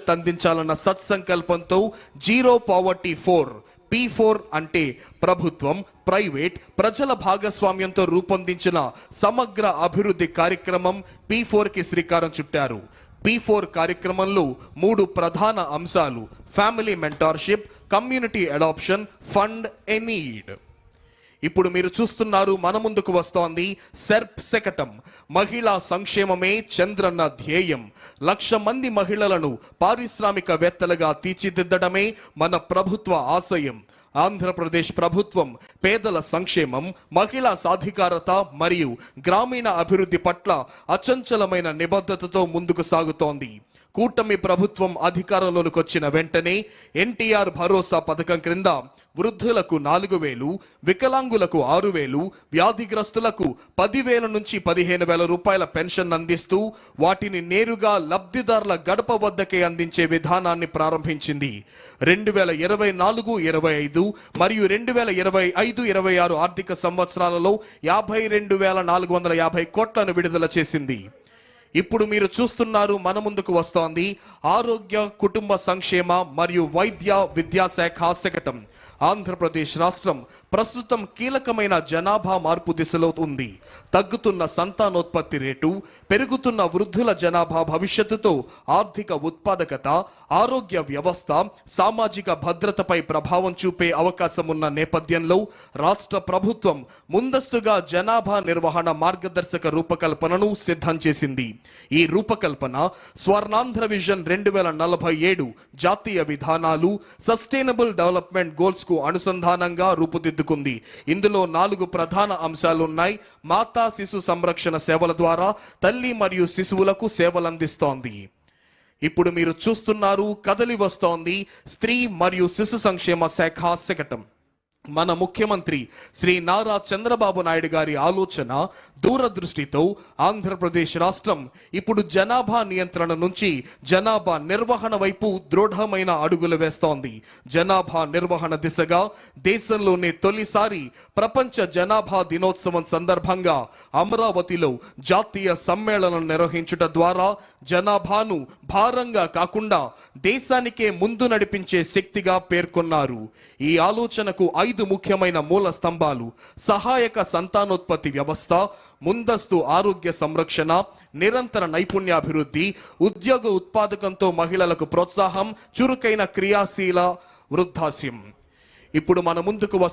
భవిష్యత్ అందించాలన్న సత్సంకల్పంతో zero poverty 4 P4 అంటే ప్రభుత్వం, ప్రైవేట్, ప్రజల భాగస్వామ్యంతో రూపొందించిన సమగ్ర అభివృద్ధి కార్యక్రమం P4కి శ్రీకారం చుట్టారు. P4 కార్యక్రమంలో 3 ప్రధాన అంశాలు: family mentorship, community adoption, fund a need. ఇప్పుడు మీరు చూస్తున్నారు, మన ముందుకు వస్తోంది సెర్ప్ శకటం. మహిళా సంక్షేమమే చంద్రన్న ధ్యేయం. 1,00,000 మంది మహిళలను పారిశ్రామికవేత్తలుగా తీర్చిదిద్దడమే మన ప్రభుత్వ ఆశయం. ఆంధ్రప్రదేశ్ ప్రభుత్వం పేదల సంక్షేమం, మహిళా సాధికారత మరియు గ్రామీణ అభివృద్ధి పట్ల అచంచలమైన నిబద్ధతతో ముందుకు సాగుతోంది. కూటమి ప్రభుత్వం అధికారంలోకి వచ్చిన వెంటనే ఎన్టీఆర్ భరోసా పథకం క్రింద వృద్ధులకు 4,000, వికలాంగులకు 6,000, వ్యాధిగ్రస్తులకు 10,000 నుంచి 15,000 రూపాయల పెన్షన్ అందిస్తూ వాటిని నేరుగా లబ్ధిదారుల గడప వద్దకే అందించే విధానాన్ని ప్రారంభించింది. 2024-25 మరియు 2025-26 ఆర్థిక సంవత్సరాలలో 52,450 కోట్లను విడుదల చేసింది. ఇప్పుడు మీరు చూస్తున్నారు, మన ముందుకు వస్తోంది ఆరోగ్య, కుటుంబ సంక్షేమ మరియు వైద్య విద్యాశాఖ శకటం. ఆంధ్రప్రదేశ్ రాష్ట్రం ప్రస్తుతం కీలకమైన జనాభా మార్పు దిశలో ఉంది. తగ్గుతున్న సంతానోత్పత్తి రేటు, పెరుగుతున్న వృద్ధుల జనాభా భవిష్యత్తుతో ఆర్థిక ఉత్పాదకత, ఆరోగ్య వ్యవస్థ, సామాజిక భద్రతపై ప్రభావం చూపే అవకాశం ఉన్న నేపథ్యంలో రాష్ట్ర ప్రభుత్వం ముందస్తుగా జనాభా నిర్వహణ మార్గదర్శక రూపకల్పనను సిద్ధం చేసింది. ఈ రూపకల్పన స్వర్ణాంధ్ర విజన్ 2047 జాతీయ విధానాలు, సస్టైనబుల్ డెవలప్మెంట్ గోల్స్ కు అనుసంధానంగా రూపుదిద్దుకుంది. ఇందులో 4 ప్రధాన అంశాలున్నాయి. మాతా శిశు సంరక్షణ సేవల ద్వారా తల్లి మరియు శిశువులకు సేవలందిస్తోంది. ఇప్పుడు మీరు చూస్తున్నారు, కదలి వస్తోంది స్త్రీ మరియు శిశు సంక్షేమ శాఖ శకటం. మన ముఖ్యమంత్రి శ్రీ నారా చంద్రబాబు నాయుడు గారి ఆలోచన, దూరదృష్టితో ఆంధ్రప్రదేశ్ రాష్ట్రం ఇప్పుడు జనాభా నియంత్రణ నుంచి జనాభా నిర్వహణ వైపు దృఢమైన అడుగులు వేస్తోంది. జనాభా నిర్వహణ దిశగా దేశంలోనే తొలిసారి ప్రపంచ జనాభా దినోత్సవం సందర్భంగా అమరావతిలో జాతీయ సమ్మేళనం నిర్వహించుట ద్వారా జనాభాను భారంగా కాకుండా దేశానికే ముందు నడిపించే శక్తిగా పేర్కొన్నారు. ఈ ఆలోచనకు 5 ముఖ్యమైన మూల స్తంభాలు: సహాయక సంతానోత్పత్తి వ్యవస్థ, ముందస్తు ఆరోగ్య సంరక్షణ, నిరంతర నైపుణ్యాభివృద్ధి, ఉద్యోగ ఉత్పాదకంతో మహిళలకు ప్రోత్సాహం, చురుకైన క్రియాశీల వృద్ధాశ్యం. ఇప్పుడు మన ముందుకు